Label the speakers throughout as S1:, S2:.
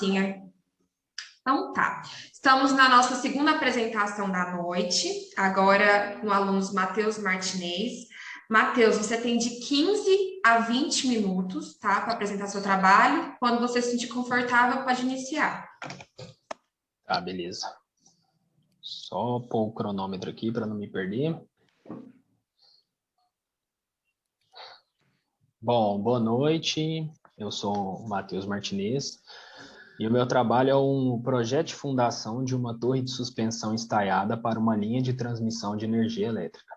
S1: Sim. Então tá. Estamos na nossa segunda apresentação da noite, agora com o aluno Matheus Martinez. Matheus, você tem de 15 a 20 minutos, tá, para apresentar seu trabalho. Quando você se sentir confortável, pode iniciar.
S2: Tá, beleza. Só pôr o cronômetro aqui para não me perder. Bom, boa noite. Eu sou o Matheus Martinez e o meu trabalho é um projeto de fundação de uma torre de suspensão estaiada para uma linha de transmissão de energia elétrica.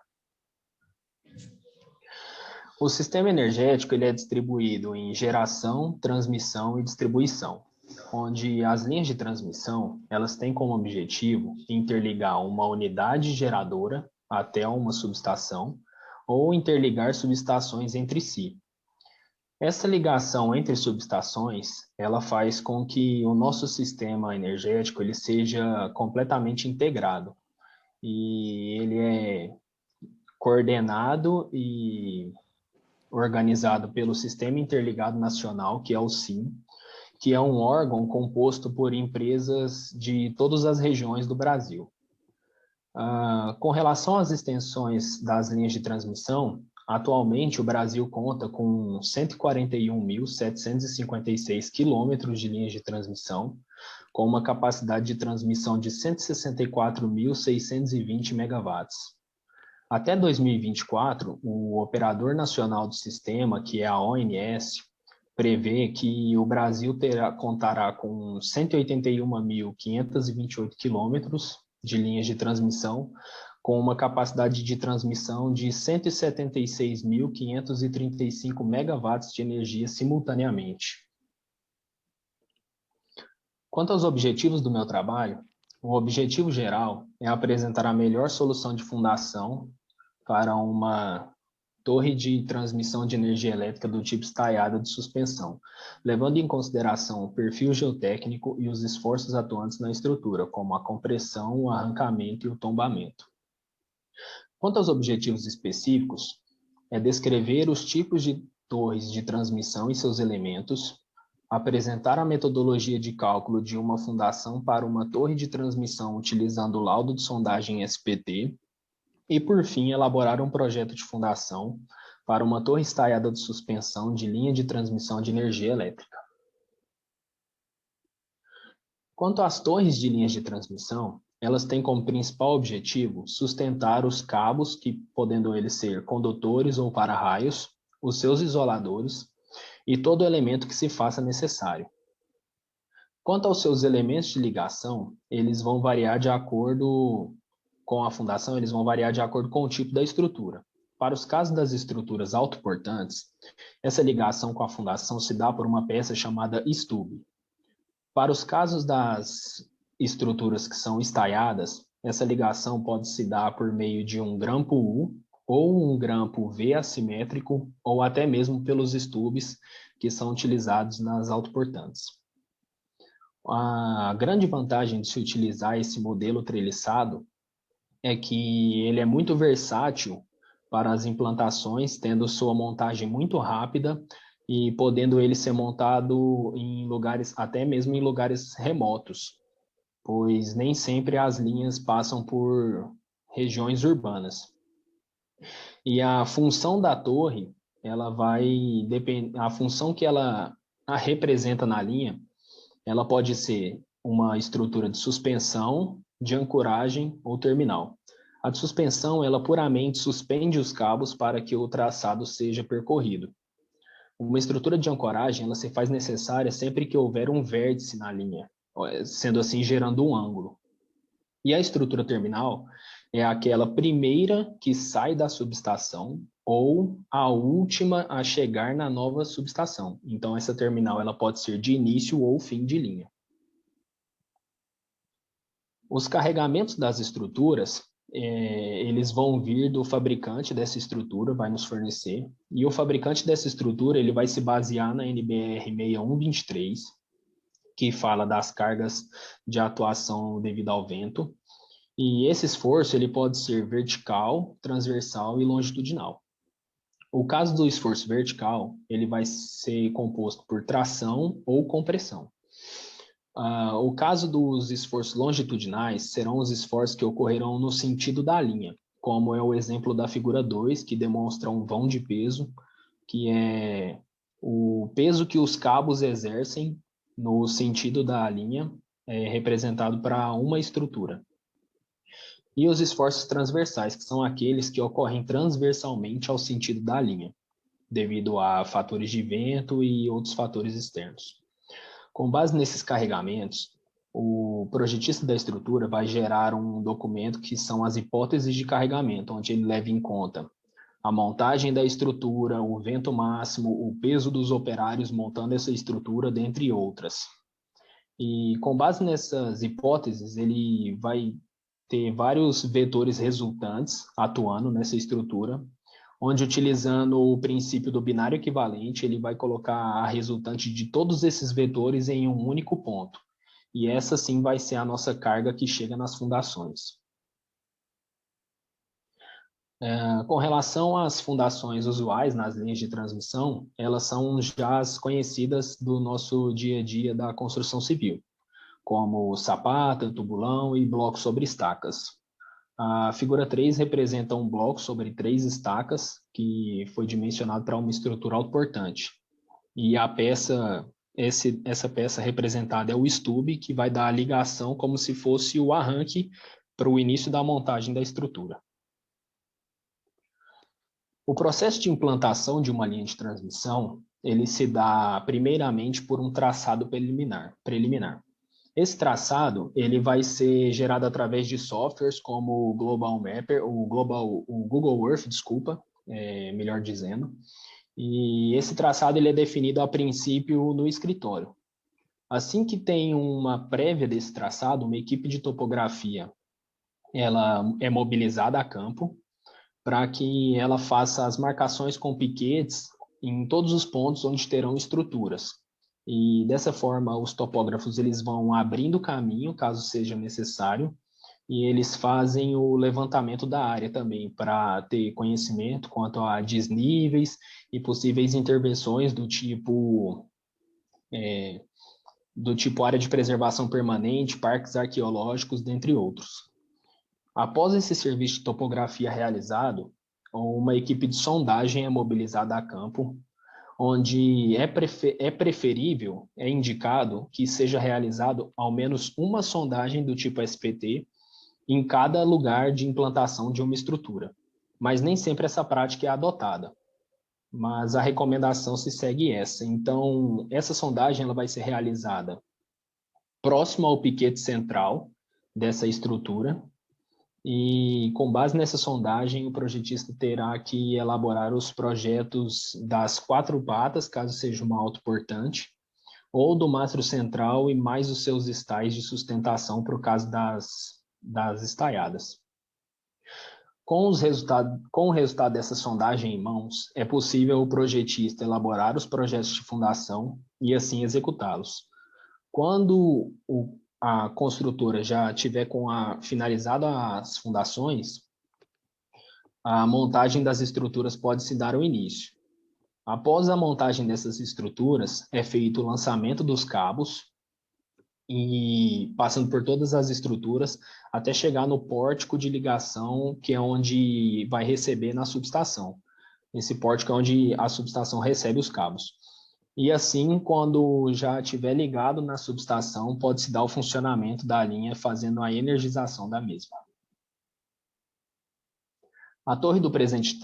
S2: O sistema energético ele é distribuído em geração, transmissão e distribuição, onde as linhas de transmissão elas têm como objetivo interligar uma unidade geradora até uma subestação ou interligar subestações entre si. Essa ligação entre subestações, ela faz com que o nosso sistema energético ele seja completamente integrado e ele é coordenado e organizado pelo Sistema Interligado Nacional, que é o SIN, que é um órgão composto por empresas de todas as regiões do Brasil. Com relação às extensões das linhas de transmissão, atualmente o Brasil conta com 141.756 quilômetros de linhas de transmissão, com uma capacidade de transmissão de 164.620 megawatts. Até 2024, o Operador Nacional do Sistema, que é a ONS, prevê que o Brasil contará com 181.528 quilômetros de linhas de transmissão, com uma capacidade de transmissão de 176.535 megawatts de energia simultaneamente. Quanto aos objetivos do meu trabalho, o objetivo geral é apresentar a melhor solução de fundação para uma torre de transmissão de energia elétrica do tipo estaiada de suspensão, levando em consideração o perfil geotécnico e os esforços atuantes na estrutura, como a compressão, o arrancamento e o tombamento. Quanto aos objetivos específicos, é descrever os tipos de torres de transmissão e seus elementos, apresentar a metodologia de cálculo de uma fundação para uma torre de transmissão utilizando o laudo de sondagem SPT, e, por fim, elaborar um projeto de fundação para uma torre estaiada de suspensão de linha de transmissão de energia elétrica. Quanto às torres de linhas de transmissão, elas têm como principal objetivo sustentar os cabos, que podendo eles ser condutores ou para-raios, os seus isoladores e todo elemento que se faça necessário. Quanto aos seus elementos de ligação, eles vão variar de acordo com a fundação, eles vão variar de acordo com o tipo da estrutura. Para os casos das estruturas autoportantes, essa ligação com a fundação se dá por uma peça chamada estube. Para os casos das estruturas que são estaiadas, essa ligação pode se dar por meio de um grampo U ou um grampo V assimétrico, ou até mesmo pelos estubes que são utilizados nas autoportantes. A grande vantagem de se utilizar esse modelo treliçado é que ele é muito versátil para as implantações, tendo sua montagem muito rápida e podendo ele ser montado em lugares, até mesmo em lugares remotos, pois nem sempre as linhas passam por regiões urbanas. E a função da torre, ela vai depender, a função que ela representa na linha, ela pode ser uma estrutura de suspensão, de ancoragem ou terminal. A de suspensão, ela puramente suspende os cabos para que o traçado seja percorrido. Uma estrutura de ancoragem, ela se faz necessária sempre que houver um vértice na linha, sendo assim gerando um ângulo. E a estrutura terminal é aquela primeira que sai da subestação ou a última a chegar na nova subestação. Então, essa terminal ela pode ser de início ou fim de linha. Os carregamentos das estruturas, eles vão vir do fabricante dessa estrutura, vai nos fornecer, e o fabricante dessa estrutura ele vai se basear na NBR 6123, que fala das cargas de atuação devido ao vento, e esse esforço ele pode ser vertical, transversal e longitudinal. O caso do esforço vertical, ele vai ser composto por tração ou compressão. O caso dos esforços longitudinais serão os esforços que ocorrerão no sentido da linha, como é o exemplo da figura 2, que demonstra um vão de peso, que é o peso que os cabos exercem no sentido da linha, representado para uma estrutura. E os esforços transversais, que são aqueles que ocorrem transversalmente ao sentido da linha, devido a fatores de vento e outros fatores externos. Com base nesses carregamentos, o projetista da estrutura vai gerar um documento que são as hipóteses de carregamento, onde ele leva em conta a montagem da estrutura, o vento máximo, o peso dos operários montando essa estrutura, dentre outras. E com base nessas hipóteses, ele vai ter vários vetores resultantes atuando nessa estrutura, onde, utilizando o princípio do binário equivalente, ele vai colocar a resultante de todos esses vetores em um único ponto. E essa sim vai ser a nossa carga que chega nas fundações. Com relação às fundações usuais nas linhas de transmissão, elas são já as conhecidas do nosso dia a dia da construção civil, como sapata, tubulão e bloco sobre estacas. A figura 3 representa um bloco sobre 3 estacas, que foi dimensionado para uma estrutura autoportante. E a peça, essa peça representada é o estube, que vai dar a ligação como se fosse o arranque para o início da montagem da estrutura. O processo de implantação de uma linha de transmissão, ele se dá primeiramente por um traçado preliminar. Esse traçado, ele vai ser gerado através de softwares como o Global Mapper, o Google Earth, melhor dizendo. E esse traçado ele é definido a princípio no escritório. Assim que tem uma prévia desse traçado, uma equipe de topografia, ela é mobilizada a campo para que ela faça as marcações com piquetes em todos os pontos onde terão estruturas. E dessa forma, os topógrafos eles vão abrindo caminho, caso seja necessário, e eles fazem o levantamento da área também, para ter conhecimento quanto a desníveis e possíveis intervenções do tipo área de preservação permanente, parques arqueológicos, dentre outros. Após esse serviço de topografia realizado, uma equipe de sondagem é mobilizada a campo, onde é preferível, é indicado que seja realizado ao menos uma sondagem do tipo SPT em cada lugar de implantação de uma estrutura. Mas nem sempre essa prática é adotada. Mas a recomendação se segue essa. Então, essa sondagem ela vai ser realizada próximo ao piquete central dessa estrutura, e com base nessa sondagem, o projetista terá que elaborar os projetos das 4 patas, caso seja uma autoportante, ou do mastro central e mais os seus estais de sustentação para o caso das estaiadas. Com o resultado dessa sondagem em mãos, é possível o projetista elaborar os projetos de fundação e assim executá-los. Quando a construtora já tiver finalizado as fundações, a montagem das estruturas pode se dar ao início. Após a montagem dessas estruturas, é feito o lançamento dos cabos e passando por todas as estruturas até chegar no pórtico de ligação, que é onde vai receber na subestação. Esse pórtico é onde a subestação recebe os cabos. E assim, quando já estiver ligado na subestação, pode-se dar o funcionamento da linha, fazendo a energização da mesma. A torre do presente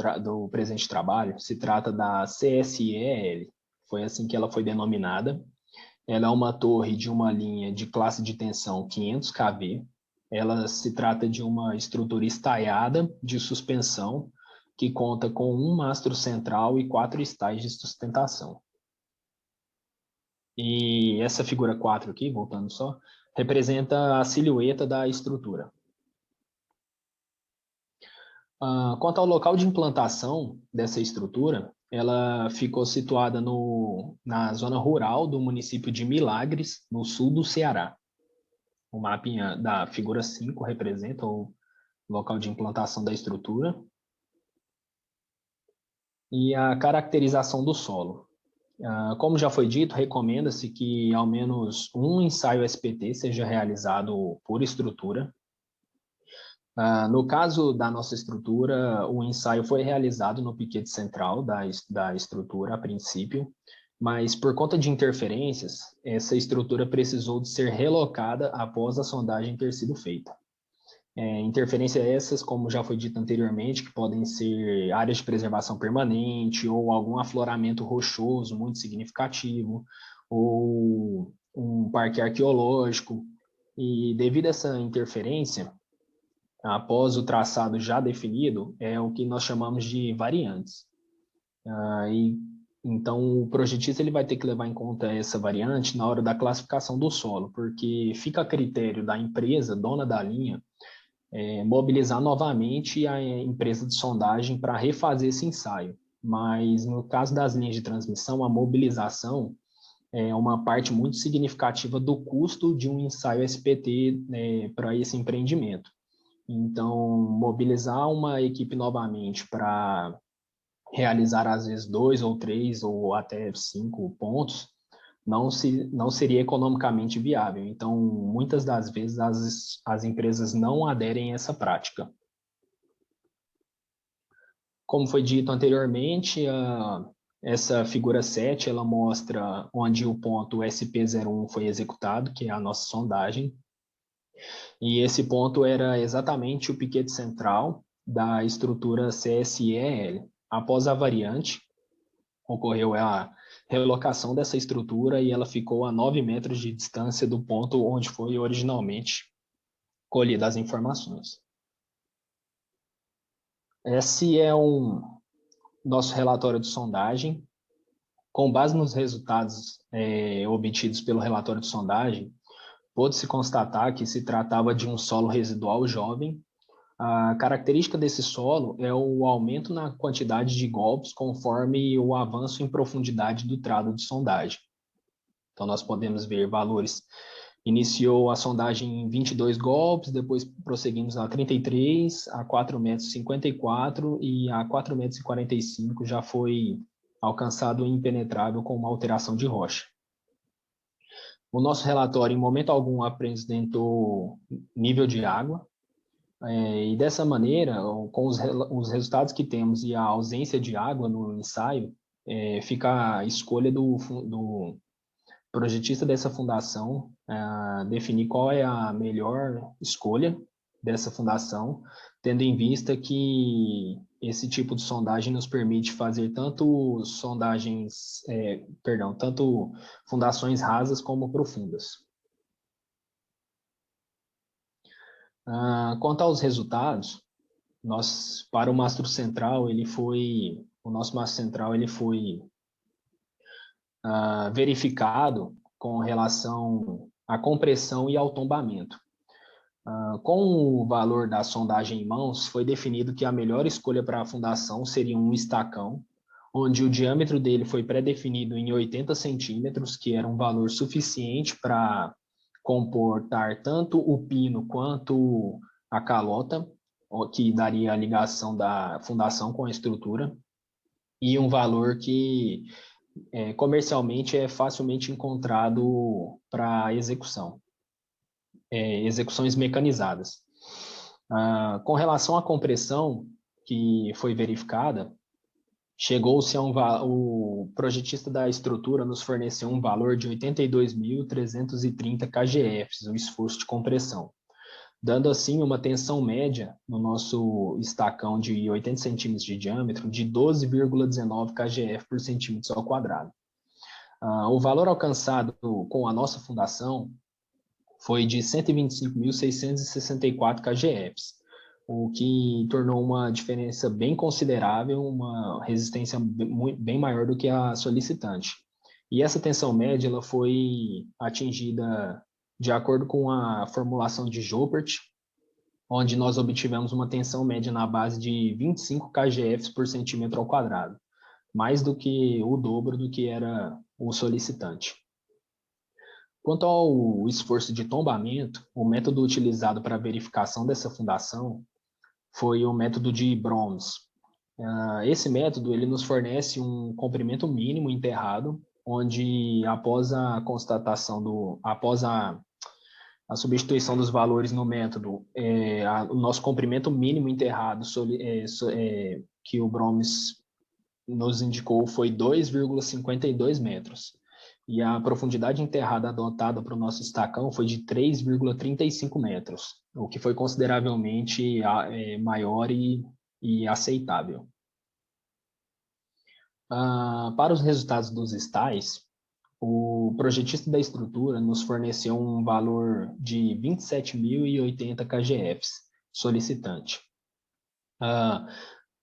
S2: trabalho se trata da CSEL, foi assim que ela foi denominada. Ela é uma torre de uma linha de classe de tensão 500 kV. Ela se trata de uma estrutura estaiada de suspensão, que conta com um mastro central e 4 estais de sustentação. E essa figura 4 aqui, voltando só, representa a silhueta da estrutura. Quanto ao local de implantação dessa estrutura, ela ficou situada na zona rural do município de Milagres, no sul do Ceará. O mapinha da figura 5 representa o local de implantação da estrutura. E a caracterização do solo. Como já foi dito, recomenda-se que ao menos um ensaio SPT seja realizado por estrutura. No caso da nossa estrutura, o ensaio foi realizado no piquete central da estrutura a princípio, mas por conta de interferências, essa estrutura precisou de ser relocada após a sondagem ter sido feita. Interferências essas, como já foi dito anteriormente, que podem ser áreas de preservação permanente ou algum afloramento rochoso muito significativo, ou um parque arqueológico. E devido a essa interferência, após o traçado já definido, é o que nós chamamos de variantes. Então, o projetista ele vai ter que levar em conta essa variante na hora da classificação do solo, porque fica a critério da empresa, dona da linha, mobilizar novamente a empresa de sondagem para refazer esse ensaio. Mas, no caso das linhas de transmissão, a mobilização é uma parte muito significativa do custo de um ensaio SPT, para esse empreendimento. Então, mobilizar uma equipe novamente para realizar, às vezes, 2 ou 3 ou até 5 pontos, não seria economicamente viável. Então, muitas das vezes, as empresas não aderem a essa prática. Como foi dito anteriormente, essa figura 7, ela mostra onde o ponto SP01 foi executado, que é a nossa sondagem. E esse ponto era exatamente o piquete central da estrutura CSEL. Após a variante, ocorreu a relocação dessa estrutura e ela ficou a 9 metros de distância do ponto onde foi originalmente colhida as informações. Esse é nosso relatório de sondagem. Com base nos resultados obtidos pelo relatório de sondagem, pôde-se constatar que se tratava de um solo residual jovem. A característica desse solo é o aumento na quantidade de golpes conforme o avanço em profundidade do trado de sondagem. Então, nós podemos ver valores. Iniciou a sondagem em 22 golpes, depois prosseguimos a 33, a 4,54 metros e a 4,45 metros já foi alcançado impenetrável com uma alteração de rocha. O nosso relatório, em momento algum, apresentou nível de água, e dessa maneira, com os resultados que temos e a ausência de água no ensaio, fica a escolha do projetista dessa fundação definir qual é a melhor escolha dessa fundação, tendo em vista que esse tipo de sondagem nos permite fazer tanto fundações rasas como profundas. Quanto aos resultados, para o mastro central, o nosso mastro central ele foi verificado com relação à compressão e ao tombamento. Com o valor da sondagem em mãos, foi definido que a melhor escolha para a fundação seria um estacão, onde o diâmetro dele foi pré-definido em 80 centímetros, que era um valor suficiente para comportar tanto o pino quanto a calota, que daria a ligação da fundação com a estrutura, e um valor que comercialmente é facilmente encontrado para execução, execuções mecanizadas. Com relação à compressão que foi verificada, chegou-se o projetista da estrutura nos forneceu um valor de 82.330 kgfs, o esforço de compressão, dando assim uma tensão média no nosso estacão de 80 centímetros de diâmetro de 12,19 kgf por centímetro ao quadrado. O valor alcançado com a nossa fundação foi de 125.664 kgfs, o que tornou uma diferença bem considerável, uma resistência bem maior do que a solicitante. E essa tensão média ela foi atingida de acordo com a formulação de Joubert, onde nós obtivemos uma tensão média na base de 25 kgfs por centímetro ao quadrado, mais do que o dobro do que era o solicitante. Quanto ao esforço de tombamento, o método utilizado para a verificação dessa fundação foi o método de Brooms. Esse método ele nos fornece um comprimento mínimo enterrado onde após a substituição dos valores no método, o nosso comprimento mínimo enterrado que o Bromes nos indicou foi 2,52 metros. E a profundidade enterrada adotada para o nosso estacão foi de 3,35 metros, o que foi consideravelmente maior e aceitável. Para os resultados dos estais, o projetista da estrutura nos forneceu um valor de 27.080 kgfs, solicitante.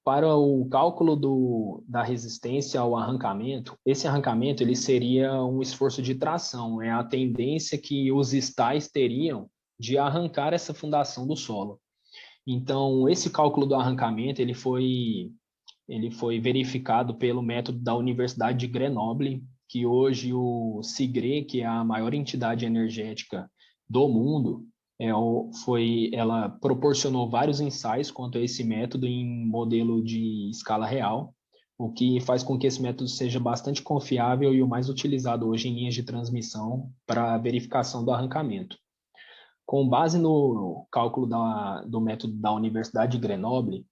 S2: Para o cálculo da resistência ao arrancamento, esse arrancamento ele seria um esforço de tração, é a tendência que os estais teriam de arrancar essa fundação do solo. Então, esse cálculo do arrancamento ele foi verificado pelo método da Universidade de Grenoble, que hoje o CIGRE, que é a maior entidade energética do mundo, ela proporcionou vários ensaios quanto a esse método em modelo de escala real, o que faz com que esse método seja bastante confiável e o mais utilizado hoje em linhas de transmissão para verificação do arrancamento. Com base no cálculo do método da Universidade de Grenoble,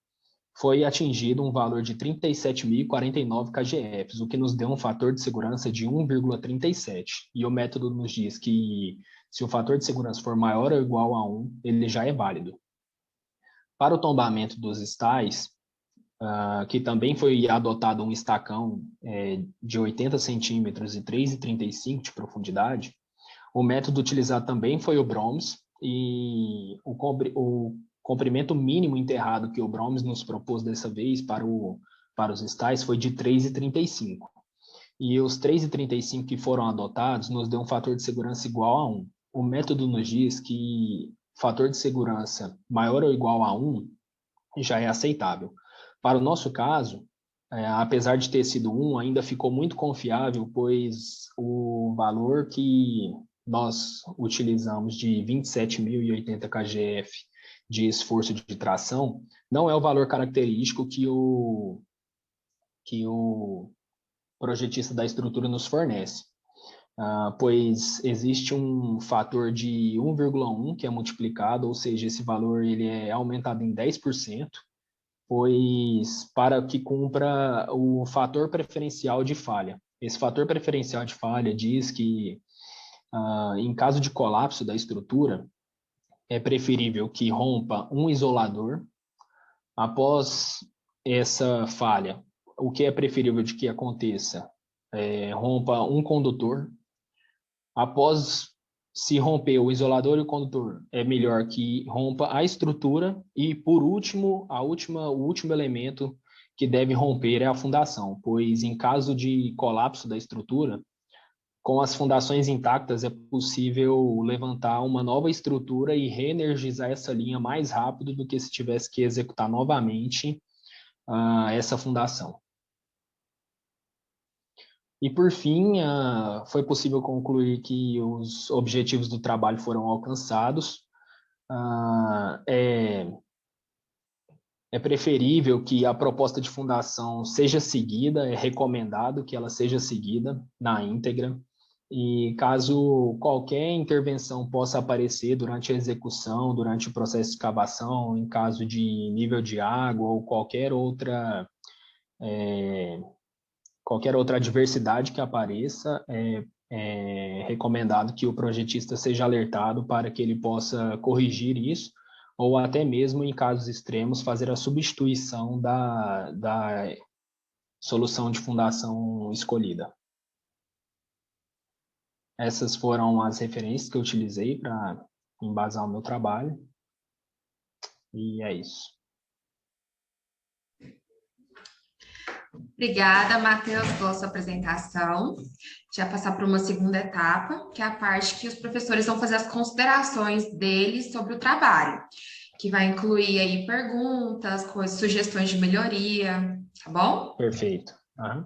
S2: foi atingido um valor de 37.049 kgfs, o que nos deu um fator de segurança de 1,37. E o método nos diz que se o fator de segurança for maior ou igual a 1, ele já é válido. Para o tombamento dos estais, que também foi adotado um estacão de 80 centímetros e 3,35 de profundidade, o método utilizado também foi o Bromes, e o comprimento mínimo enterrado que o Bromes nos propôs dessa vez para os estais foi de 3,35. E os 3,35 que foram adotados nos deu um fator de segurança igual a 1. O método nos diz que fator de segurança maior ou igual a 1 já é aceitável. Para o nosso caso, apesar de ter sido 1, ainda ficou muito confiável, pois o valor que nós utilizamos de 27.080 kgf de esforço de tração não é o valor característico que o projetista da estrutura nos fornece, pois existe um fator de 1,1 que é multiplicado, ou seja, esse valor ele é aumentado em 10%, pois para que cumpra o fator preferencial de falha. Esse fator preferencial de falha diz que, em caso de colapso da estrutura, é preferível que rompa um isolador. Após essa falha, o que é preferível de que aconteça? Rompa um condutor. Após se romper o isolador e o condutor, é melhor que rompa a estrutura. E, por último, o último elemento que deve romper é a fundação, pois em caso de colapso da estrutura, com as fundações intactas é possível levantar uma nova estrutura e reenergizar essa linha mais rápido do que se tivesse que executar novamente essa fundação. E, por fim, foi possível concluir que os objetivos do trabalho foram alcançados. É preferível que a proposta de fundação seja seguida, é recomendado que ela seja seguida na íntegra. E caso qualquer intervenção possa aparecer durante a execução, durante o processo de escavação, em caso de nível de água ou qualquer outra adversidade que apareça, é recomendado que o projetista seja alertado para que ele possa corrigir isso, ou até mesmo, em casos extremos, fazer a substituição da solução de fundação escolhida. Essas foram as referências que eu utilizei para embasar o meu trabalho. E é isso.
S1: Obrigada, Matheus, pela sua apresentação. Já passar para uma segunda etapa, que é a parte que os professores vão fazer as considerações deles sobre o trabalho, que vai incluir aí perguntas, sugestões de melhoria, tá bom?
S2: Perfeito. Uhum.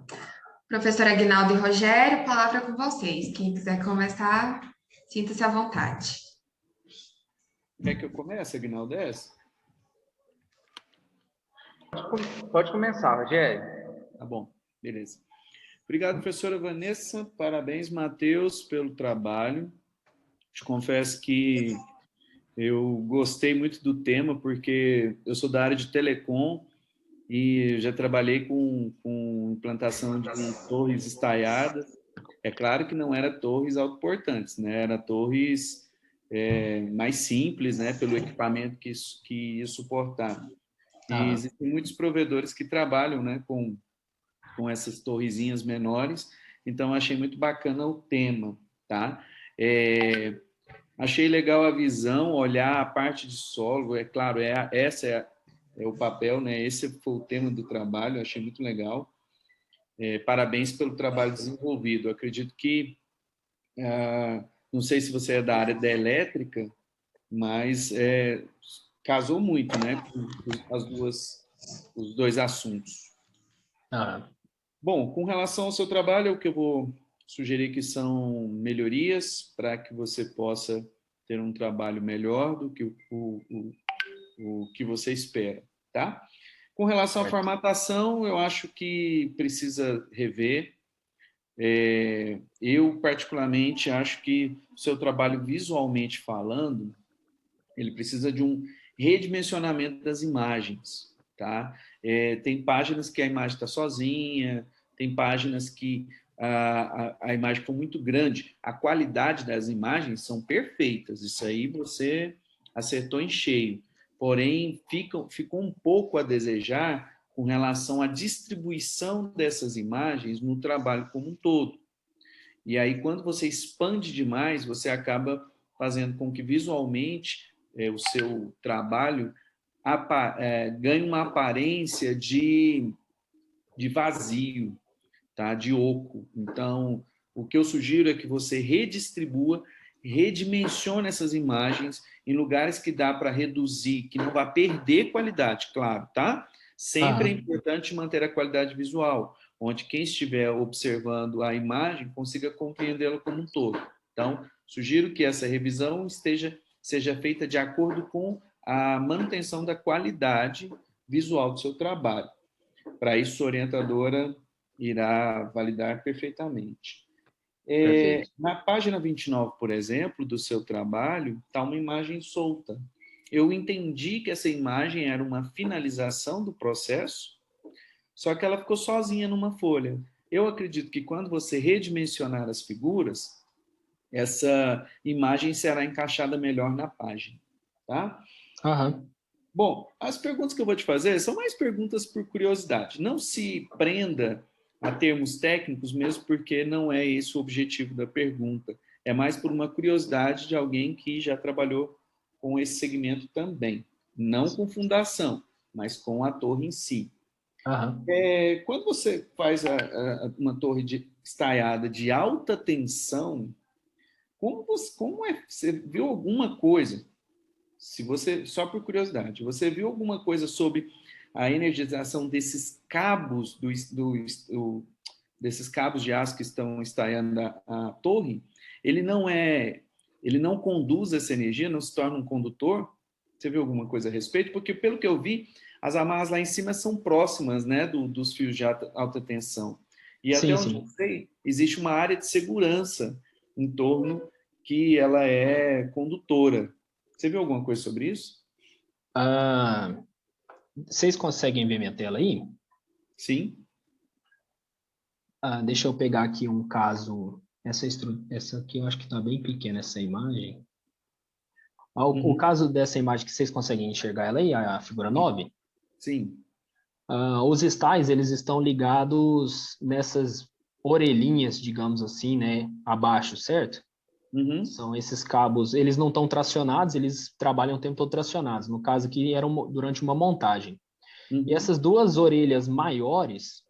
S1: Professor Aguinaldo e Rogério, palavra com vocês. Quem quiser começar, sinta-se à vontade.
S3: Quer que eu comece, Aguinaldo?
S4: Pode começar, Rogério.
S3: Tá bom, beleza. Obrigado, professora Vanessa. Parabéns, Matheus, pelo trabalho. Te confesso que eu gostei muito do tema, porque eu sou da área de telecom e já trabalhei com implantação de torres estaiadas. É claro que não era torres autoportantes, né? Era torres mais simples, né? Pelo equipamento que ia suportar. E
S2: Aham,
S3: existem muitos provedores que trabalham, né, com essas torrezinhas menores, então achei muito bacana o tema, tá? Achei legal a visão, olhar a parte de solo, é claro, é o papel, né? Esse foi o tema do trabalho, achei muito legal. Parabéns pelo trabalho desenvolvido. Eu acredito que, não sei se você é da área da elétrica, mas casou muito, né? Com os dois assuntos.
S2: aham.
S3: Bom, com relação ao seu trabalho, o que eu vou sugerir que são melhorias para que você possa ter um trabalho melhor do que o que você espera, tá? Com relação à
S2: Certo.
S3: formatação, eu acho que precisa rever. Eu, particularmente, acho que o seu trabalho, visualmente falando, ele precisa de um redimensionamento das imagens, tá? Tem páginas que a imagem está sozinha, tem páginas que a imagem foi muito grande. A qualidade das imagens são perfeitas, isso aí você acertou em cheio. Porém, ficou um pouco a desejar com relação à distribuição dessas imagens no trabalho como um todo. E aí, quando você expande demais, você acaba fazendo com que visualmente o seu trabalho ganhe uma aparência de vazio, tá? De oco. Então, o que eu sugiro é que você redistribua, redimensione essas imagens em lugares que dá para reduzir, que não vai perder qualidade, claro, tá? Sempre é
S2: Aham,
S3: importante manter a qualidade visual, onde quem estiver observando a imagem consiga compreendê-la como um todo. Então, sugiro que essa revisão seja feita de acordo com a manutenção da qualidade visual do seu trabalho. Para isso, sua orientadora irá validar perfeitamente.
S2: perfeito.
S3: Na página 29, por exemplo, do seu trabalho, está uma imagem solta. Eu entendi que essa imagem era uma finalização do processo, só que ela ficou sozinha numa folha. Eu acredito que quando você redimensionar as figuras, essa imagem será encaixada melhor na página, tá?
S2: Aham,
S3: Bom, as perguntas que eu vou te fazer são mais perguntas por curiosidade. Não se prenda a termos técnicos, mesmo porque não é esse o objetivo da pergunta. É mais por uma curiosidade de alguém que já trabalhou com esse segmento também. Não com fundação, mas com a torre em si.
S2: aham.
S3: Quando você faz uma torre estaiada de alta tensão, você viu alguma coisa? Se você, só por curiosidade, você viu alguma coisa sobre a energização desses cabos desses cabos de aço que estão estaiando a torre? Ele não é, ele não conduz essa energia, não se torna um condutor? Você viu alguma coisa a respeito? Porque pelo que eu vi, as amarras lá em cima são próximas, né, dos fios de alta tensão. E até
S2: Sim,
S3: onde eu
S2: sim.
S3: sei, existe uma área de segurança em torno que ela é condutora. Você viu alguma coisa sobre isso?
S2: Ah, vocês conseguem ver minha tela aí?
S3: Sim.
S2: Deixa eu pegar aqui um caso. Essa aqui eu acho que está bem pequena, essa imagem. O
S3: Uhum.
S2: caso dessa imagem que vocês conseguem enxergar ela aí, a figura 9.
S3: Sim.
S2: Os estais, eles estão ligados nessas orelhinhas, digamos assim, né, abaixo, certo?
S3: Uhum.
S2: São esses cabos, eles não estão tracionados, eles trabalham o tempo todo tracionados. No caso aqui, era durante uma montagem. E
S3: Uhum.
S2: essas duas orelhas maiores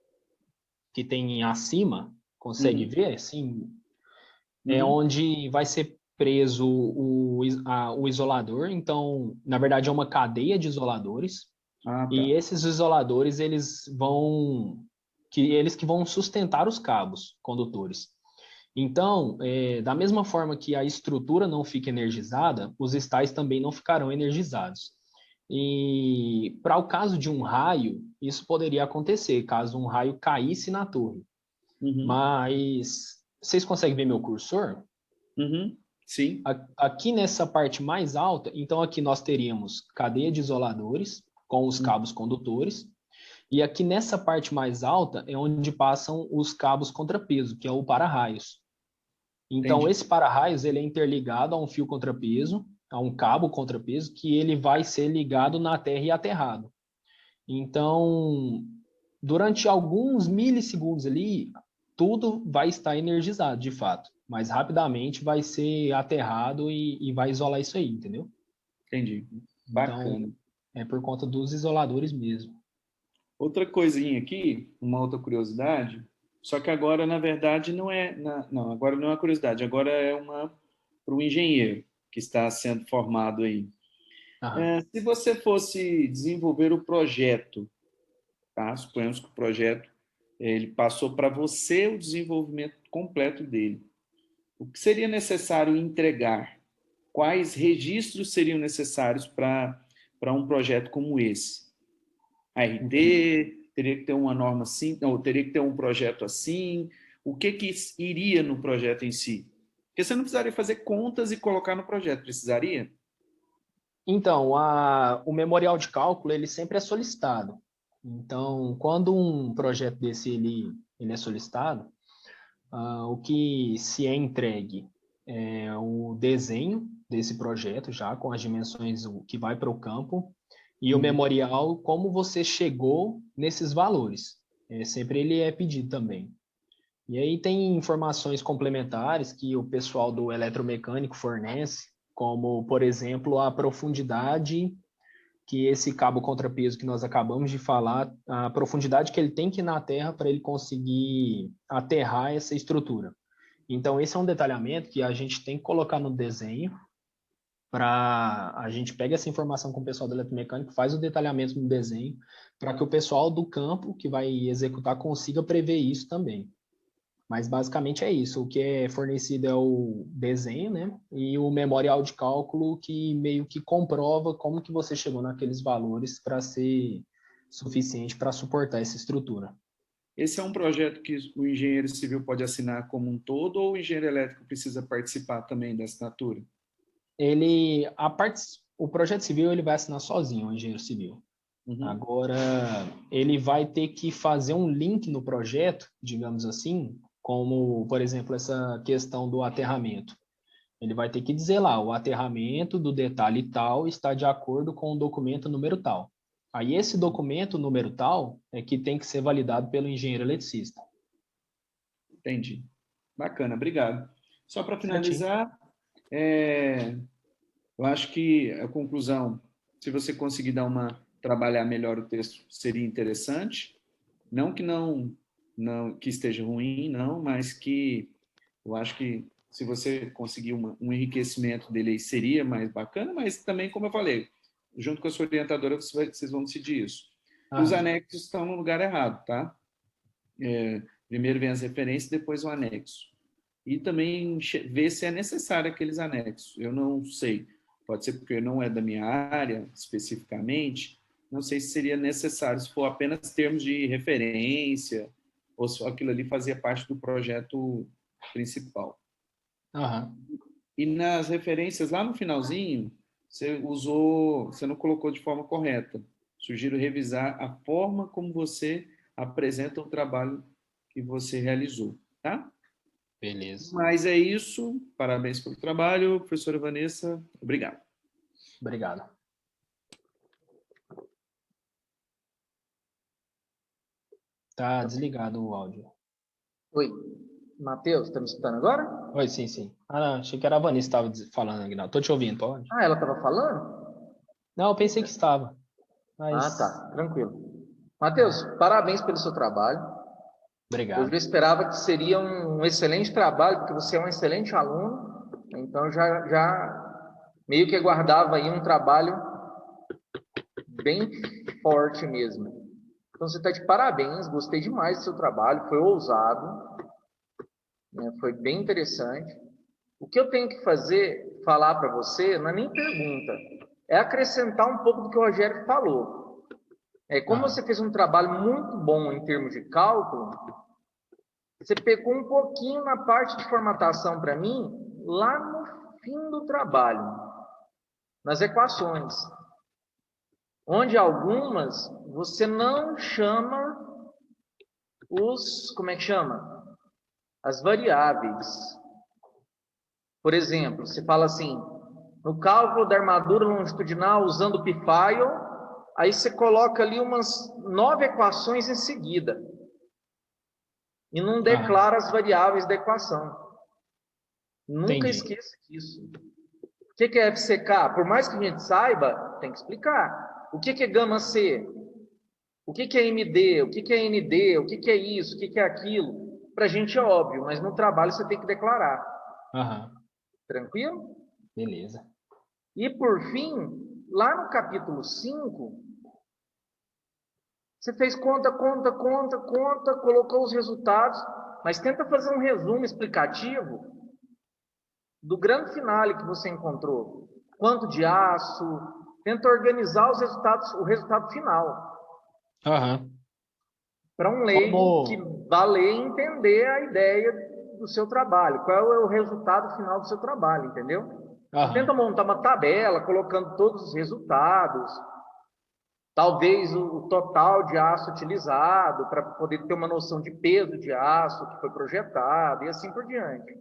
S2: que tem acima, consegue
S3: Uhum.
S2: ver, assim, é
S3: Uhum.
S2: onde vai ser preso o isolador. Então, na verdade, é uma cadeia de isoladores.
S3: Ah,
S2: E
S3: tá.
S2: esses isoladores, eles que vão sustentar os cabos condutores. Então, da mesma forma que a estrutura não fica energizada, os estais também não ficarão energizados. E para o caso de um raio, isso poderia acontecer, caso um raio caísse na torre. Mas vocês conseguem ver meu cursor?
S3: Sim.
S2: Aqui nessa parte mais alta, então aqui nós teríamos cadeia de isoladores com os cabos condutores, e aqui nessa parte mais alta é onde passam os cabos contrapeso, que é o para-raios. Então,
S3: Entendi.
S2: esse para-raios ele é interligado a um fio contrapeso, a um cabo contrapeso, que ele vai ser ligado na terra e aterrado. Então, durante alguns milissegundos ali, tudo vai estar energizado, de fato. Mas rapidamente vai ser aterrado e vai isolar isso aí, entendeu?
S3: Entendi. Bacana.
S2: Então, é por conta dos isoladores mesmo.
S3: Outra coisinha aqui, uma outra curiosidade, só que agora, na verdade, não é... Não, agora não é uma curiosidade, agora é uma para o engenheiro que está sendo formado aí. Se você fosse desenvolver o projeto, tá? Suponhamos que o projeto ele passou para você o desenvolvimento completo dele. O que seria necessário entregar? Quais registros seriam necessários para um projeto como esse? A RT, teria que ter uma norma assim, ou teria que ter um projeto assim? O que iria no projeto em si? Porque você não precisaria fazer contas e colocar no projeto, precisaria?
S2: Então, o memorial de cálculo ele sempre é solicitado. Então, quando um projeto desse ele é solicitado, o que se é entregue é o desenho desse projeto já com as dimensões que vai para o campo e o memorial como você chegou nesses valores. Sempre ele é pedido também. E aí tem informações complementares que o pessoal do eletromecânico fornece, como, por exemplo, a profundidade que esse cabo contrapeso que nós acabamos de falar, a profundidade que ele tem que ir na Terra para ele conseguir aterrar essa estrutura. Então, esse é um detalhamento que a gente tem que colocar no desenho, para a gente pega essa informação com o pessoal do eletromecânico, faz o detalhamento no desenho, para que o pessoal do campo que vai executar consiga prever isso também. Mas basicamente é isso. O que é fornecido é o desenho, né? E o memorial de cálculo que meio que comprova como que você chegou naqueles valores para ser suficiente para suportar essa estrutura.
S3: Esse é um projeto que o engenheiro civil pode assinar como um todo ou o engenheiro elétrico precisa participar também da assinatura?
S2: O projeto civil ele vai assinar sozinho, o engenheiro civil. Agora, ele vai ter que fazer um link no projeto, digamos assim, como, por exemplo, essa questão do aterramento. Ele vai ter que dizer lá, o aterramento do detalhe tal está de acordo com o documento número tal. Aí esse documento número tal é que tem que ser validado pelo engenheiro eletricista.
S3: Entendi. Bacana, obrigado. Só para finalizar, eu acho que a conclusão, se você conseguir trabalhar melhor o texto, seria interessante. Não que esteja ruim, não, mas que eu acho que se você conseguir um enriquecimento dele aí seria mais bacana, mas também, como eu falei, junto com a sua orientadora, vocês vão decidir isso. E os anexos estão no lugar errado, tá? Primeiro vem as referências, depois o anexo. E também ver se é necessário aqueles anexos. Eu não sei, pode ser porque não é da minha área especificamente, não sei se seria necessário, se for apenas termos de referência, ou se aquilo ali fazia parte do projeto principal. E nas referências, lá no finalzinho, você não colocou de forma correta. Sugiro revisar a forma como você apresenta o trabalho que você realizou, tá?
S2: Beleza.
S3: Mas é isso. Parabéns pelo trabalho, professora Vanessa. Obrigado.
S2: Obrigado. Tá desligado o áudio.
S4: Oi, Matheus, tá me escutando agora?
S2: Oi, sim, sim. Não, achei que era a Vanessa que estava falando aqui. Não, tô te ouvindo, pode?
S4: Ela estava falando?
S2: Não, eu pensei que estava. Mas...
S4: tá, tranquilo. Matheus, parabéns pelo seu trabalho.
S2: Obrigado.
S4: Eu já esperava que seria um excelente trabalho, porque você é um excelente aluno. Então, já meio que aguardava aí um trabalho bem forte mesmo. Então, você está de parabéns. Gostei demais do seu trabalho. Foi ousado. Né? Foi bem interessante. O que eu tenho que falar para você, não é nem pergunta, é acrescentar um pouco do que o Rogério falou. Como você fez um trabalho muito bom em termos de cálculo, Você pecou um pouquinho na parte de formatação para mim, lá no fim do trabalho, nas equações, onde algumas você não chama como é que chama? As variáveis. Por exemplo, você fala assim, no cálculo da armadura longitudinal usando o P-File, aí você coloca ali umas 9 equações em seguida. E não declara as variáveis da equação. Nunca esqueça disso. O que é FCK? Por mais que a gente saiba, tem que explicar. O que é gama C? O que é MD? O que é ND? O que é isso? O que é aquilo? Para a gente é óbvio, mas no trabalho você tem que declarar. Tranquilo?
S2: Beleza.
S4: E por fim, lá no capítulo 5, você fez conta, colocou os resultados, mas tenta fazer um resumo explicativo do grande finale que você encontrou. Quanto de aço, tenta organizar os resultados, o resultado final. Para um leigo que vá ler e entender a ideia do seu trabalho. Qual é o resultado final do seu trabalho, entendeu? Então, tenta montar uma tabela, colocando todos os resultados, talvez o total de aço utilizado, para poder ter uma noção de peso de aço que foi projetado, e assim por diante.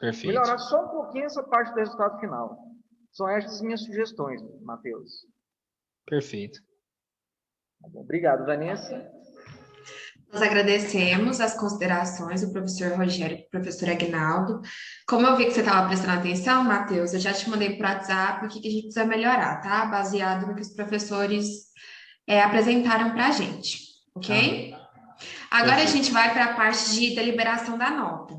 S2: Perfeito.
S4: Melhorar só um pouquinho essa parte do resultado final. São essas as minhas sugestões, Matheus.
S2: Perfeito.
S4: Obrigado, Vanessa.
S1: Nós agradecemos as considerações do professor Rogério e do professor Aguinaldo. Como eu vi que você estava prestando atenção, Matheus, eu já te mandei por WhatsApp o que a gente precisa melhorar, tá? Baseado no que os professores apresentaram para a gente, ok? Agora a gente vai para a parte de deliberação da nota.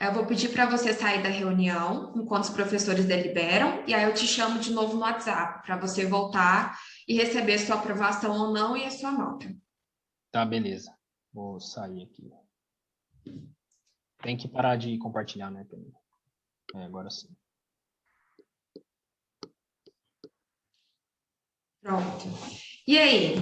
S1: Eu vou pedir para você sair da reunião enquanto os professores deliberam, e aí eu te chamo de novo no WhatsApp para você voltar e receber sua aprovação ou não e a sua nota.
S2: Tá, beleza. Vou sair aqui. Tem que parar de compartilhar, né? Agora sim.
S1: Pronto. E aí?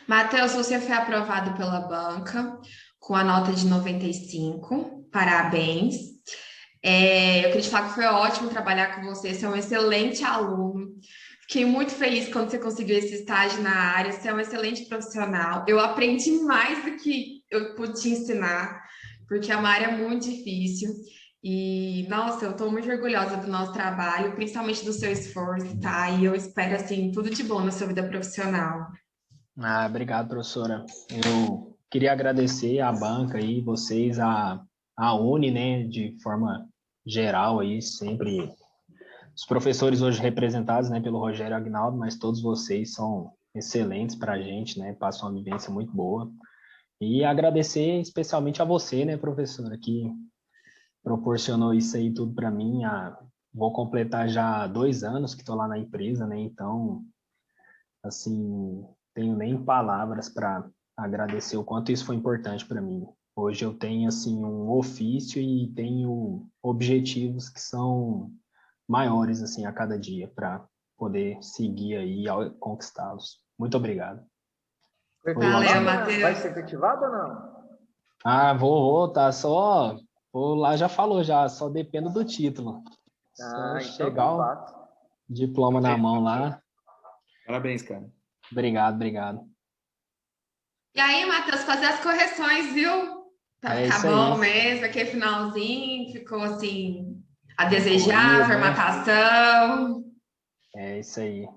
S1: Matheus, você foi aprovado pela banca com a nota de 95. Parabéns. Eu queria te falar que foi ótimo trabalhar com você. Você é um excelente aluno. Fiquei muito feliz quando você conseguiu esse estágio na área. Você é um excelente profissional. Eu aprendi mais do que eu pude te ensinar, porque é uma área muito difícil. E, nossa, eu estou muito orgulhosa do nosso trabalho, principalmente do seu esforço, tá? E eu espero, assim, tudo de bom na sua vida profissional.
S2: Obrigado, professora. Eu queria agradecer à banca e vocês, a Uni, né, de forma geral aí, sempre os professores hoje representados, né, pelo Rogério Aguinaldo, mas todos vocês são excelentes para a gente, né, passam uma vivência muito boa. E agradecer especialmente a você, né, professora, que proporcionou isso aí tudo para mim. Vou completar já 2 anos que estou lá na empresa, né, então, assim, tenho nem palavras para agradecer o quanto isso foi importante para mim. Hoje eu tenho, assim, um ofício e tenho objetivos que são maiores, assim, a cada dia, para poder seguir aí e conquistá-los. Muito obrigado.
S1: Valeu, Matheus.
S4: Vai ser efetivado ou não?
S2: Vou, tá só... Lá já falou, só dependo do título.
S4: Então
S2: chegar o diploma na mão lá.
S3: Parabéns, cara.
S2: Obrigado.
S1: E aí, Matheus, fazer as correções, viu? Tá bom mesmo, aquele finalzinho ficou assim, a desejar, formatação.
S2: É isso aí.